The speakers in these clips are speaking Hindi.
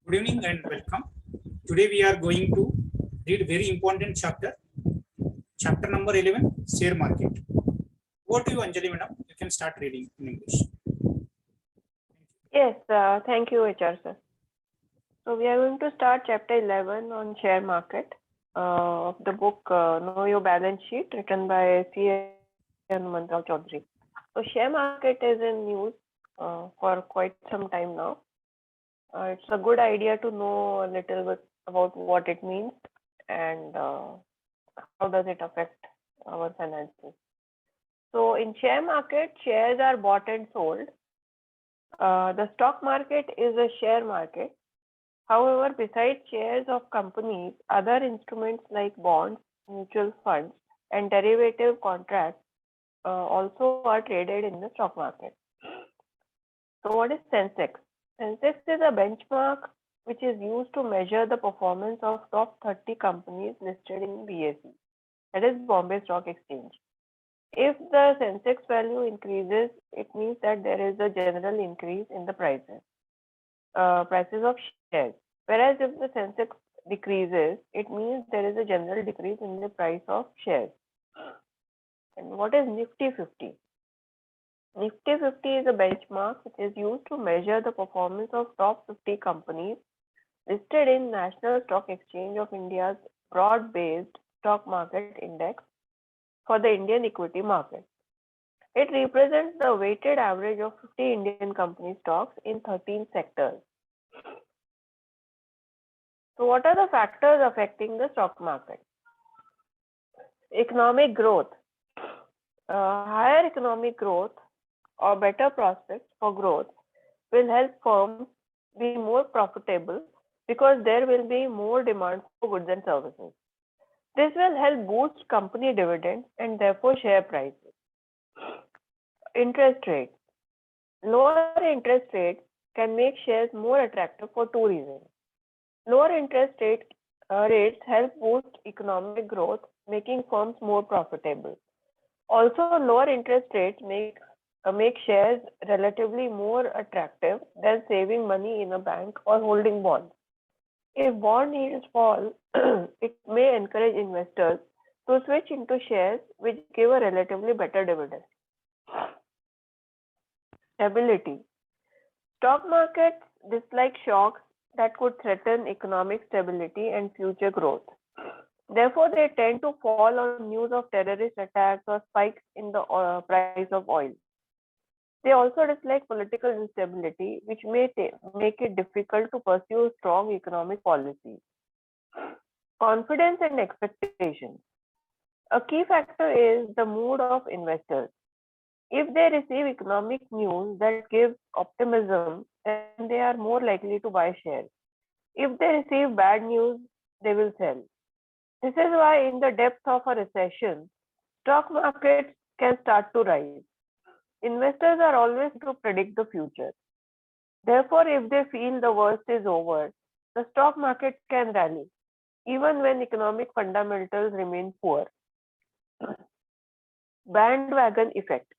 Good evening and welcome. Today we are going to read very important chapter number 11, share market. Over to you, Anjali madam. You can start reading in English. Yes, thank you, HR sir. So we are going to start chapter 11 on share market of the book Know Your Balance Sheet, written by C. Hanumantrao Chaudhary. So share market is in news for quite some time now. It's a good idea to know a little bit about what it means and how does it affect our finances. So in share market, shares are bought and sold. The stock market is a share market. However, besides shares of companies, other instruments like bonds, mutual funds, and derivative contracts also are traded in the stock market. So what is Sensex? Sensex is a benchmark which is used to measure the performance of top 30 companies listed in BSE, that is Bombay Stock Exchange. If the Sensex value increases, it means that there is a general increase in the prices of shares. Whereas if the Sensex decreases, it means there is a general decrease in the price of shares. And what is Nifty 50? Nifty 50 is a benchmark which is used to measure the performance of top 50 companies listed in National Stock Exchange of India's broad-based stock market index for the Indian equity market. It represents the weighted average of 50 Indian company stocks in 13 sectors. So what are the factors affecting the stock market? Economic growth. Higher economic growth or better prospects for growth will help firms be more profitable because there will be more demand for goods and services. This will help boost company dividends and therefore share prices. Interest rates. Lower interest rates can make shares more attractive for two reasons. Lower interest rates help boost economic growth, making firms more profitable. Also, lower interest rates make shares relatively more attractive than saving money in a bank or holding bonds. If bond yields fall, it may encourage investors to switch into shares which give a relatively better dividend. Stability. Stock markets dislike shocks that could threaten economic stability and future growth. Therefore, they tend to fall on news of terrorist attacks or spikes in the price of oil. They also dislike political instability, which may make it difficult to pursue strong economic policies. Confidence and expectations. A key factor is the mood of investors. If they receive economic news that gives optimism, then they are more likely to buy shares. If they receive bad news, they will sell. This is why in the depth of a recession, stock markets can start to rise. Investors are always to predict the future. Therefore, if they feel the worst is over, the stock market can rally, even when economic fundamentals remain poor. Bandwagon effect.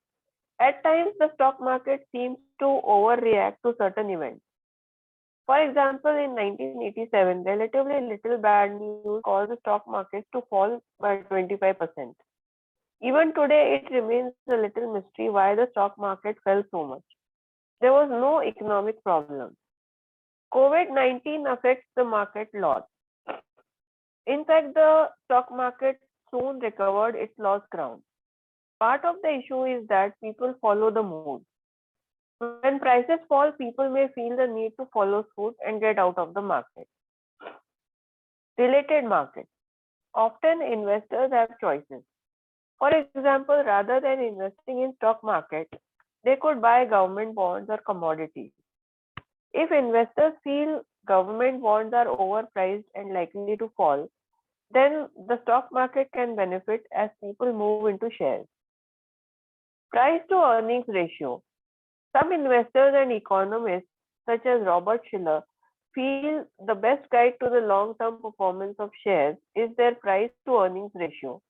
At times, the stock market seems to overreact to certain events. For example, in 1987, relatively little bad news caused the stock market to fall by 25%. Even today, it remains a little mystery why the stock market fell so much. There was no economic problem. COVID-19 affects the market a lot. In fact, the stock market soon recovered its lost ground. Part of the issue is that people follow the mood. When prices fall, people may feel the need to follow suit and get out of the market. Related markets. Often investors have choices. For example, rather than investing in stock market, they could buy government bonds or commodities. If investors feel government bonds are overpriced and likely to fall, then the stock market can benefit as people move into shares. Price to earnings ratio. Some investors and economists, such as Robert Shiller, feel the best guide to the long-term performance of shares is their price to earnings ratio.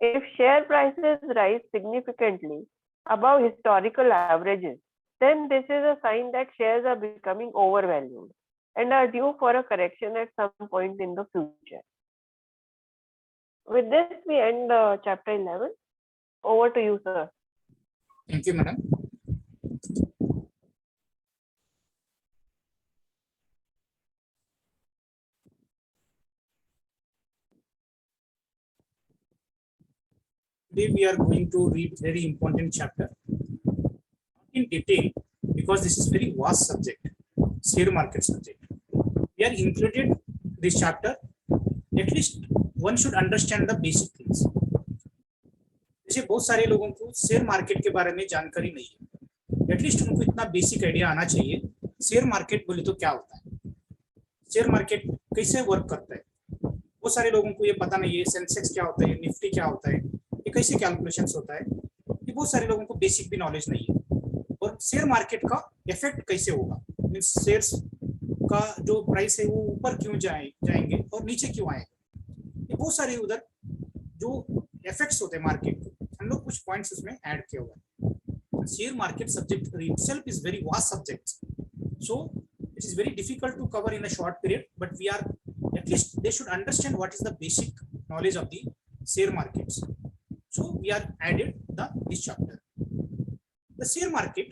If share prices rise significantly above historical averages, then this is a sign that shares are becoming overvalued. and are due for a correction at some point in the future. With this, we end chapter 11. Over to you, sir. Thank you, madam. Today we are going to read very important chapter, not in detail because this is very vast subject, share market subject. We are included this chapter, at least one should understand the basic things. जैसे बहुत सारे लोगों को शेयर मार्केट के बारे में जानकारी नहीं है, एटलीस्ट उनको इतना बेसिक आइडिया आना चाहिए शेयर मार्केट बोले तो क्या होता है, शेयर मार्केट कैसे वर्क करता है। बहुत सारे लोगों को ये पता नहीं है सेंसेक्स क्या होता है, निफ्टी क्या होता है, ये कैसे कैलकुलेशंस होता है, ये बहुत सारे लोगों को बेसिक भी नॉलेज नहीं है। और शेयर मार्केट का इफेक्ट कैसे होगा, मींस शेयर्स का जो प्राइस है वो ऊपर क्यों जाएंगे और नीचे क्यों आएंगे, ये बहुत सारे उधर जो इफेक्ट्स होते हैं मार्केट के, हम लोग कुछ पॉइंट्स उसमें ऐड किए हुए हैं। Share market subject itself is very vast subject, so it is very difficult to cover in a short period, but we are at least they should understand what is the basic knowledge of the share markets. So we are added this chapter. The share market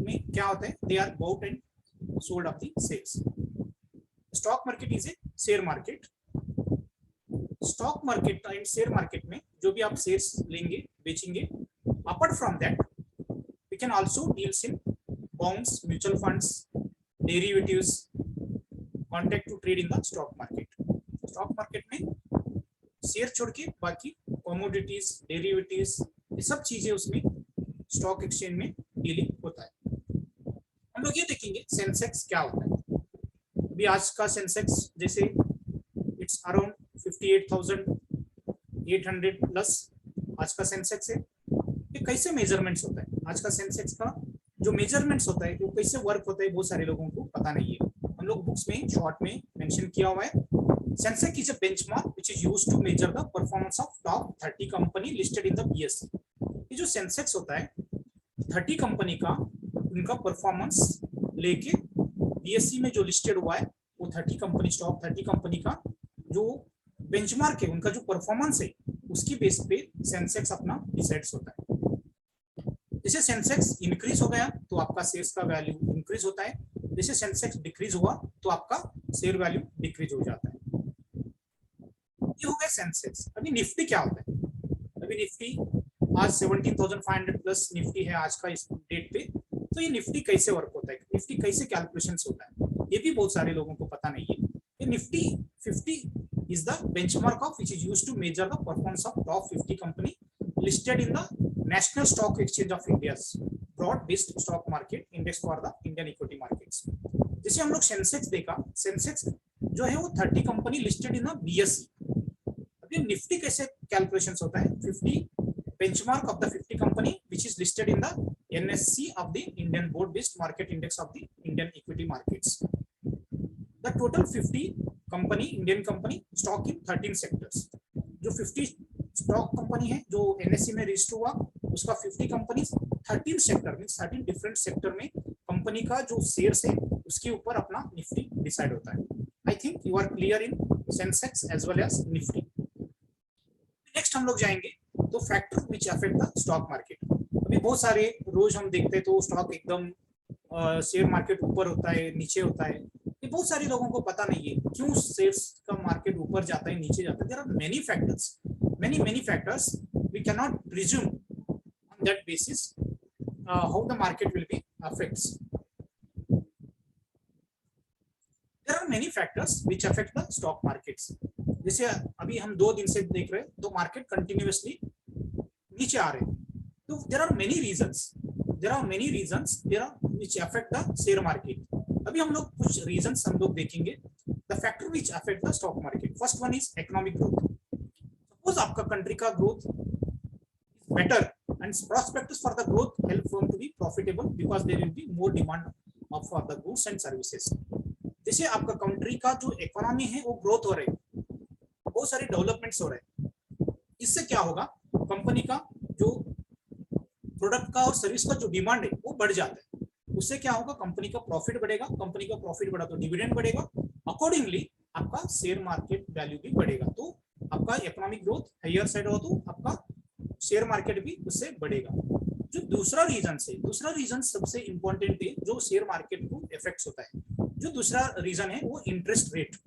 में क्या होता है, they are bought and sold of the shares. Stock market is a share market. Stock market and share market में जो भी आप शेयर्स लेंगे बेचेंगे, apart from that we can also deals in bonds, mutual funds, derivatives, contract to trade in the stock market. Stock market में शेयर छोड़ के बाकी कमोडिटीज, डेरिवेटिव्स, ये सब चीजें उसमें स्टॉक एक्सचेंज में डीलिंग होता है। हम लोग ये देखेंगे सेंसेक्स क्या होता है। अभी आज का सेंसेक्स जैसे इट्स अराउंड 58,800 प्लस आज का सेंसेक्स है। ये कैसे मेजरमेंट्स होता है, आज का सेंसेक्स का जो मेजरमेंट्स होता है वो कैसे वर्क होता है, बहुत सारे लोगों को पता नहीं है। हम लोग बुक्स में शॉर्ट में मेंशन किया हुआ है, Sensex is a benchmark which is used to measure the performance of top 30 company listed in the BSE. ये जो सेंसेक्स होता है 30 कंपनी का उनका परफॉर्मेंस लेके बीएसई में जो लिस्टेड हुआ है वो 30 कंपनी, टॉप 30 कंपनी का जो बेंचमार्क है, उनका जो परफॉर्मेंस है उसकी बेस पे सेंसेक्स अपना डिसाइड्स होता है। जैसे सेंसेक्स इंक्रीज हो गया तो आपका शेयर्स का वैल्यू इंक्रीज होता है, जैसे सेंसेक्स डिक्रीज हुआ तो आपका शेयर वैल्यू डिक्रीज हो जाता है। ये हो गया सेंसेक्स। अभी निफ्टी क्या होता है, अभी निफ्टी आज 17,500 प्लस निफ्टी है आज का इस डेट पे। तो ये निफ्टी कैसे वर्क होता है, निफ्टी कैसे कैलकुलेशंस होता है, ये भी बहुत सारे लोगों को पता नहीं है। ये Nifty 50 is the benchmark of which is used to measure the performance of top 50 company listed in the National Stock Exchange of India's broad-based stock market index for the Indian equity markets. जैसे हम लोग सेंसेक्स देखा, सेंसेक्स जो है वो 30 company listed in the BSE. अभी निफ्टी कैसे कैलकुलेशंस होता है, 50 benchmark of the 50 company which is listed in the NSE of the Indian board-based market index of the Indian equity markets. The total 50 company, Indian company stock in 13 sectors. जो 50 स्टॉक कंपनी है जो एनएससी में रजिस्टर हुआ उसका 50 company 13 sector means 13 different sector में कंपनी का जो शेयर्स है उसके ऊपर अपना निफ्टी डिसाइड होता है। I think you are clear in Sensex as well as Nifty. Next हम लोग जाएंगे तो factor which affect the stock market. अभी बहुत सारे रोज हम देखते हैं तो स्टॉक एकदम शेयर मार्केट ऊपर होता है, नीचे होता है, ये बहुत सारे लोगों को पता नहीं है क्यों शेयर्स का मार्केट ऊपर जाता है नीचे जाता है। There are many factors, many factors, we cannot presume on that basis how the market will be affects. There are many factors which affect the stock markets. जैसे अभी हम 2 दिन से देख रहे हैं तो मार्केट कंटिन्यूअसली नीचे आ रहे हैं, तो there are many reasons which affect the share market. अभी हम लोग कुछ रीजंस हम लोग देखेंगे। The factor which affect the stock market, first one is economic growth. Suppose आपका कंट्री का growth better and prospectus for the growth help form to be profitable because there will be more demand of for the goods and services. जैसे आपका कंट्री का जो इकोनॉमी है वो ग्रोथ हो रही है, बहुत सारे डेवलपमेंट्स हो रहे हैं, इससे क्या होगा कंपनी का जो प्रोडक्ट का और सर्विस का जो डिमांड है वो बढ़ जाता है, उससे क्या होगा, कंपनी का प्रॉफिट बढ़ेगा, कंपनी का प्रॉफिट बढ़ा तो डिविडेंड बढ़ेगा, अकॉर्डिंगली आपका शेयर मार्केट वैल्यू भी बढ़ेगा। तो आपका इकोनॉमिक ग्रोथ हायर साइड हो तो आपका शेयर मार्केट भी उससे बढ़ेगा। जो दूसरा रीजन सबसे इंपॉर्टेंट है जो शेयर मार्केट को इफेक्ट होता है, जो दूसरा रीजन है वो इंटरेस्ट रेट।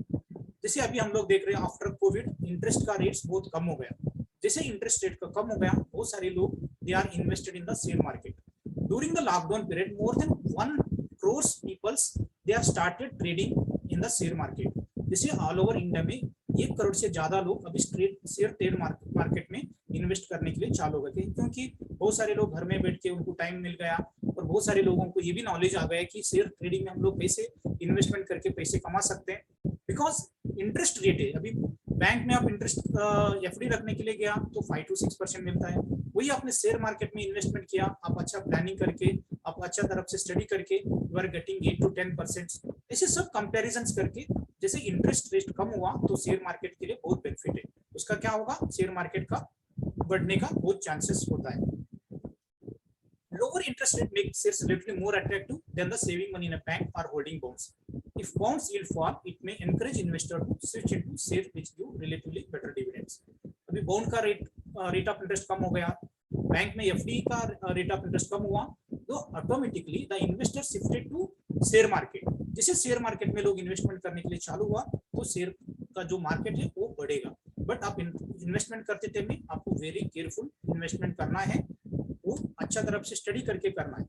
जैसे अभी हम लोग देख रहे हैं आफ्टर कोविड इंटरेस्ट का रेट्स बहुत कम हो गया। जैसे इंटरेस्ट रेट का कम हो गया, बहुत सारे लोग they are invested in the share market. During the lockdown period more than 1 crore peoples they are started trading in the share market. जैसे ऑल ओवर इंडिया में 1 करोड़ से ज्यादा लोग अभी शेयर ट्रेड मार्केट में इन्वेस्ट करने के लिए चालू हो गए, क्योंकि बहुत सारे लोग घर में बैठ के उनको टाइम मिल गया और बहुत सारे लोगों को ये भी नॉलेज आ गया कि शेयर ट्रेडिंग में हम लोग कैसे इन्वेस्टमेंट करके पैसे कमा सकते हैं। बिकॉज इंटरेस्ट रेट है, अभी बैंक में आप इंटरेस्ट एफडी रखने के लिए गया तो 5 to 6% मिलता है, वही आपने शेयर मार्केट में इन्वेस्टमेंट किया, आप अच्छा प्लानिंग करके, आप अच्छा तरफ से स्टडी करके यू आर गेटिंग 8 to 10%। ऐसे सब कंपैरिजंस करके जैसे इंटरेस्ट रेट कम हुआ तो शेयर मार्केट के लिए बहुत बेनिफिट है, उसका क्या होगा, शेयर मार्केट का बढ़ने का बहुत चांसेस होता है। Lower interest rate makes shares relatively more attractive than the saving money in a bank or holding bonds. If bonds yield fall, it may encourage investor to switch into shares which give relatively better dividends. अभी बॉन्ड का रेट ऑफ इंटरेस्ट कम हो गया, बैंक में एफडी का रेट ऑफ इंटरेस्ट कम हुआ, तो automatically the investor shifted to share market. जैसे शेयर मार्केट में लोग इन्वेस्टमेंट करने के लिए चालू हुआ तो शेयर का जो मार्केट है वो बढ़ेगा। बट आप इन्वेस्टमेंट करते टाइम में आपको वेरी केयरफुल इन्वेस्टमेंट करना है, वो अच्छा तरफ से स्टडी करके करना है।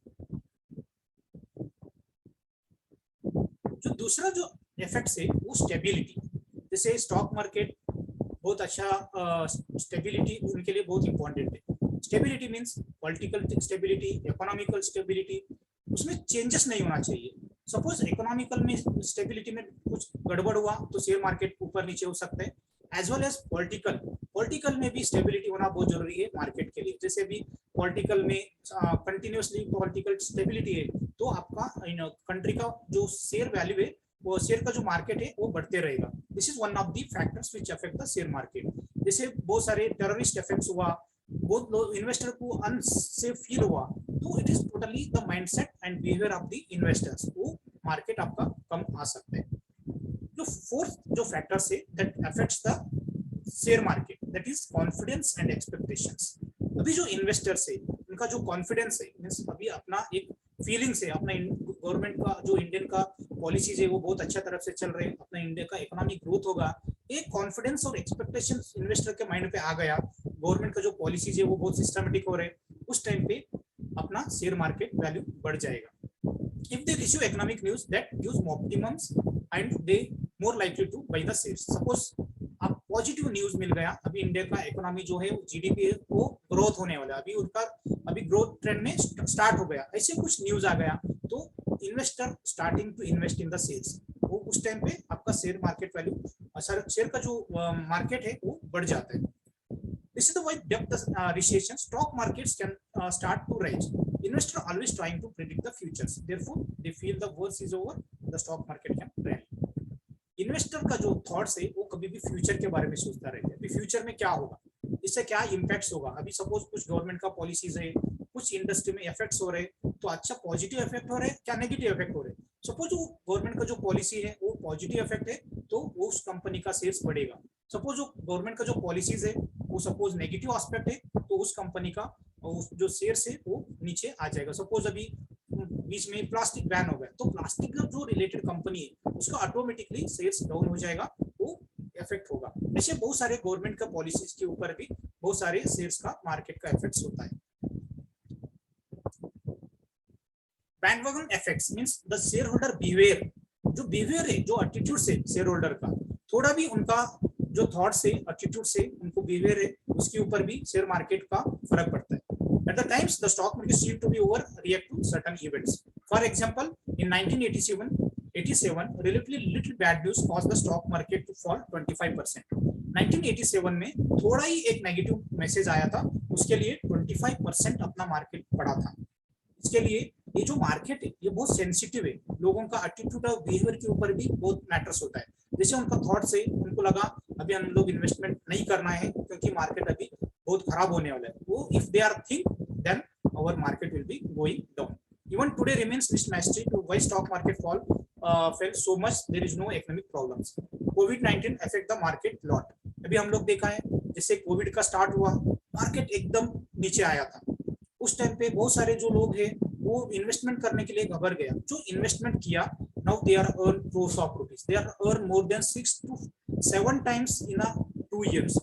जो दूसरा जो इफेक्ट है वो स्टेबिलिटी। जैसे स्टॉक मार्केट बहुत अच्छा स्टेबिलिटी उनके लिए बहुत इंपॉर्टेंट है। Stability means political stability, economical stability, उसमें चेंजेस नहीं होना चाहिए। सपोज इकोनॉमिकल में स्टेबिलिटी में कुछ गड़बड़ हुआ तो शेयर मार्केट ऊपर नीचे हो सकता है, एज वेल एज पॉलिटिकल में भी स्टेबिलिटी होना बहुत जरूरी है मार्केट के लिए। जैसे भी पॉलिटिकल में कंटिन्यूसली पॉलिटिकल स्टेबिलिटी है तो आपका कंट्री का जो शेयर वैल्यू है, वो शेयर का जो मार्केट है वो बढ़ते रहेगा। This is one of the factors which affect the share market. जैसे बहुत सारे टेररिस्ट इफेक्ट्स हुआ, बहुत लोग इन्वेस्टर को अनसेफ फील हुआ, तो it is totally the mindset and behaviour of the investors, वो मार्केट आपका कम आ सकता है। जो फोर्थ जो फैक्टर्स है that affects the share market, that is confidence and expectations. अभी जो इन्वेस्टर्स है उनका जो कॉन्फिडेंस है, मींस अभी अपना एक फीलिंग्स है, अपना गवर्नमेंट का जो इंडियन का पॉलिसीज है वो बहुत अच्छा तरफ से चल रहे हैं, अपना इंडिया का इकोनॉमिक ग्रोथ होगा, एक कॉन्फिडेंस और एक्सपेक्टेशन इन्वेस्टर के माइंड पे आ गया, गवर्नमेंट का जो पॉलिसीज है वो बहुत सिस्टमेटिक हो रहे, उस टाइम पे अपना शेयर मार्केट वैल्यू बढ़ जाएगा। If they receive economic news that gives optimums and they more likely to buy the shares. Suppose आप पॉजिटिव न्यूज मिल गया, अभी इंडिया का इकोनॉमी जो है जीडीपी है वो ग्रोथ होने वाला है, अभी उनका अभी ग्रोथ ट्रेंड में स्टार्ट हो गया, ऐसे कुछ न्यूज आ गया तो investor starting to invest in the shares, वो उस टाइम पे आपका शेयर मार्केट वैल्यू शेयर का जो मार्केट है वो बढ़ जाता है। This is the why depth recession stock markets can start to rise. Investor always trying to predict the futures. Therefore, they feel the worst is over. The stock market can rally. Investor का जो थॉट्स है वो कभी भी फ्यूचर के बारे में सोचता रहता है, अभी फ्यूचर में क्या होगा, इससे क्या इम्पैक्ट्स होगा। अभी सपोज कुछ गवर्नमेंट का पॉलिसीज है, कुछ इंडस्ट्री में इफेक्ट्स हो रहे हैं, तो अच्छा पॉजिटिव इफेक्ट हो रहे हैं क्या नेगेटिव इफेक्ट हो रहे हैं। सपोज वो गवर्नमेंट का जो पॉलिसी है वो पॉजिटिव इफेक्ट है तो वो उस कंपनी का शेयर्स बढ़ेगा। सपोज जो गवर्नमेंट का जो पॉलिसीज है वो सपोज नेगेटिव एस्पेक्ट है तो उस कंपनी का जो शेयर्स है वो नीचे आ जाएगा। सपोज अभी बीच में प्लास्टिक बैन हो गया तो प्लास्टिक का जो रिलेटेड कंपनी है उसका ऑटोमेटिकली सेल्स डाउन हो जाएगा, वो इफेक्ट होगा। ऐसे बहुत सारे गवर्नमेंट का पॉलिसीज के ऊपर भी बहुत सारे शेयर्स का मार्केट का इफेक्ट होता है। Bandwagon effects means the share holder behaviour, जो बिहेवियर है, जो एटीट्यूड से शेयर होल्डर का, थोड़ा भी उनका जो थॉट्स है, एटीट्यूड से उनको बिहेवियर है, उसके ऊपर भी शेयर मार्केट का फर्क पड़ता है। At the times, the stock market seemed to be overreact to certain events. For example, in 1987, relatively little bad news caused the stock market to fall 25%. 1987 में थोड़ा ही एक नेगेटिव मैसेज आया था, उसके लिए 25% अपना मार्केट बढ़ा था। इसके लिए ये जो मार्केट है ये बहुत सेंसिटिव है, लोगों का एटीट्यूड और बिहेवियर के ऊपर भी बहुत मैटर्स होता है। जैसे उनका थॉट से उनको लगा अभी हम लोग इन्वेस्टमेंट नहीं करना है क्योंकि मार्केट अभी बहुत खराब होने वाला है, वो if they are think then our market will be going down. Even today remains mystery to why stock market fell so much. There is no economic problems. COVID-19 affect the market lot. अभी हम लोग देखा है जैसे कोविड का स्टार्ट हुआ, मार्केट एकदम नीचे आया था। उस टाइम पे बहुत सारे जो लोग हैं वो इन्वेस्टमेंट करने के लिए घबर गया। जो इन्वेस्टमेंट किया, now they are earn crores of rupees. They are earn more than 6 to 7 times in a 2 years.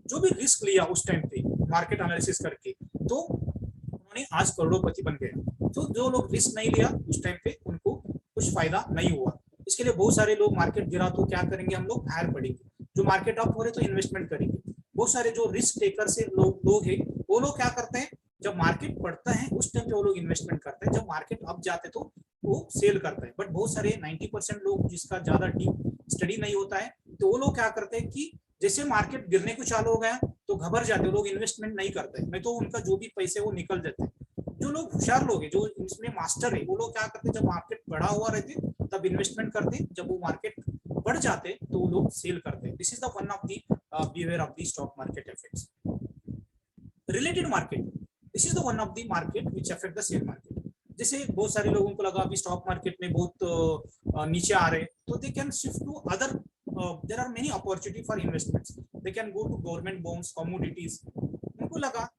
जो भी रिस्क लिया उस टाइम पे मार्केट एनालिसिस करके, तो उन्होंने आज करोड़पति बन गया। तो जो लोग रिस्क नहीं लिया उस टाइम पे उनको कुछ फायदा नहीं हुआ। इसके लिए बहुत सारे लोग मार्केट गिरा तो क्या करेंगे, हम लोग बाहर पड़ेंगे। जो मार्केट अप हो रहे तो इन्वेस्टमेंट करेंगे। बहुत सारे जो रिस्क टेकर से लोग हैं, वो लोग क्या करते हैं, जब मार्केट बढ़ता है उस टाइम पे वो लोग इन्वेस्टमेंट करते हैं, जब मार्केट अप जाते तो वो सेल करते हैं। बट बहुत सारे 90% लोग जिसका ज्यादा डीप स्टडी नहीं होता है, तो वो लोग क्या करते हैं कि जैसे मार्केट गिरने को चालू हो गया तो घबर जाते हैं, लोग इन्वेस्टमेंट नहीं करते, नहीं तो उनका जो भी पैसे वो निकल जाते हैं। जो लोग होशियार लोग हैं, जो इसमें मास्टर है, वो लोग क्या करते हैं, जब मार्केट बढ़ा हुआ रहते तब इन्वेस्टमेंट करते, जब वो मार्केट बढ़ जाते तो वो लोग सेल करते हैं। This is the one of the behaviour of the stock market effects. Related market, this is the one of the market which affect the share market. जैसे बहुत सारे लोगों को लगा अभी स्टॉक मार्केट में बहुत नीचे आ रहे, तो they can shift to other, there are many opportunity for investments. They can go to government bonds, commodities. उनको लगा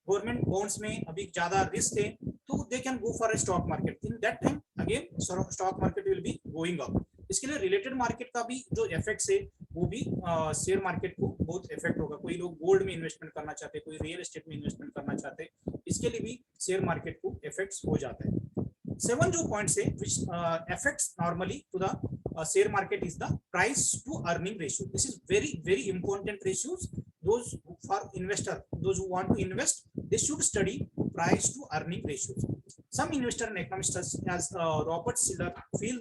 गवर्नमेंट बॉन्ड्स में अभी ज्यादा रिस्क है, तो they can go for a stock market. In that time again stock market will be going up. इसके लिए रिलेटेड मार्केट का भी जो इफेक्ट्स है वो भी शेयर मार्केट को बहुत इफेक्ट होगा। कोई लोग गोल्ड में इन्वेस्टमेंट करना चाहते, कोई रियल एस्टेट में इन्वेस्टमेंट करना चाहते, इसके लिए भी शेयर मार्केट को इफेक्ट्स हो जाता है। 7 जो पॉइंट्स है which affects normally to the share market is the price to earning ratio. This is very important ratios. Those for investor, those who want to invest, they should study price to earning ratios. Some investor and economists as Robert Shiller feel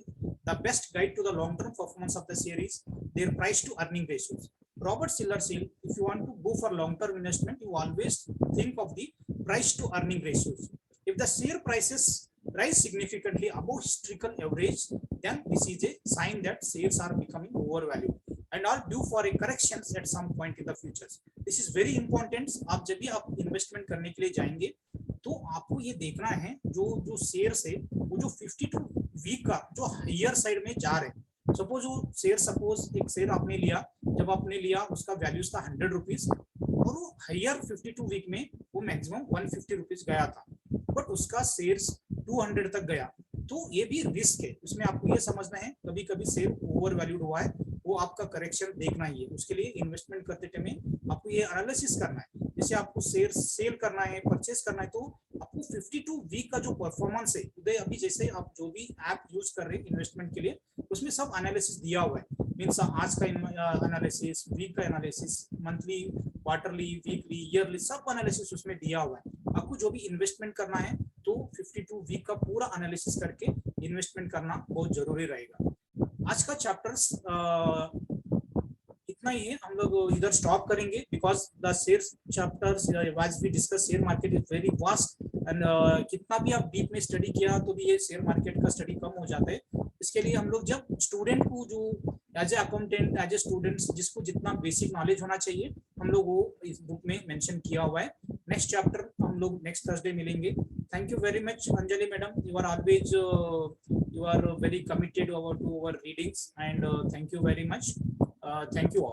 the best guide to the long term performance of the share is their price to earning ratios. Robert Shiller said, if you want to go for long term investment, you always think of the price to earning ratios. If the share prices rise significantly above historical average, then this is a sign that shares are becoming overvalued and are due for a corrections at some point in the future. This is very important. आप जब भी आप इन्वेस्टमेंट करने के लिए जाएंगे तो आपको ये देखना है जो शेयर्स है वो जो 52 वीक का जो हायर साइड में जा रहे हैं। सपोज वो शेयर, सपोज एक शेयर आपने लिया, जब आपने लिया उसका वैल्यूज था 100 रुपीज और वो हायर 52 वीक में वो मैक्सिमम 150 रुपीज गया था, बट उसका शेयर्स 200 तक गया। तो ये भी रिस्क है, उसमें आपको ये समझना है कभी कभी शेयर ओवर वैल्यूड हुआ है, वो आपका करेक्शन देखना ही है। उसके लिए इन्वेस्टमेंट करते टाइम आपको ये एनालिसिस करना है। जैसे आपको शेयर सेल करना है, परचेस करना है, तो आपको 52 वीक का जो परफॉर्मेंस है, उदय अभी जैसे आप जो भी ऐप यूज कर रहे हैं इन्वेस्टमेंट के लिए, उसमें सब एनालिसिस दिया हुआ है। मीन्स आज का एनालिसिस, वीक का analysis, monthly, quarterly, weekly, yearly, सब एनालिसिस उसमें दिया हुआ है। आपको जो भी इन्वेस्टमेंट करना है तो 52 वीक का पूरा एनालिसिस करके इन्वेस्टमेंट करना बहुत जरूरी रहेगा। आज का चैप्टर्स इतना ही है, हम लोग इधर स्टॉप करेंगे because the share chapters was we discuss share market is very vast and कितना भी आप डीप में स्टडी किया तो भी ये शेयर मार्केट का स्टडी कम हो जाता है। इसके लिए हम लोग जब स्टूडेंट को जो as a accountant, as a students जिसको जितना बेसिक नॉलेज होना चाहिए, हम लोग वो इस बुक में मेंशन किया हुआ है। नेक्स्ट चैप्टर हम लोग नेक्स्ट थर्सडे मिलेंगे। Thank you very much Anjali madam, you are always you are very committed to our readings and thank you very much. Thank you all.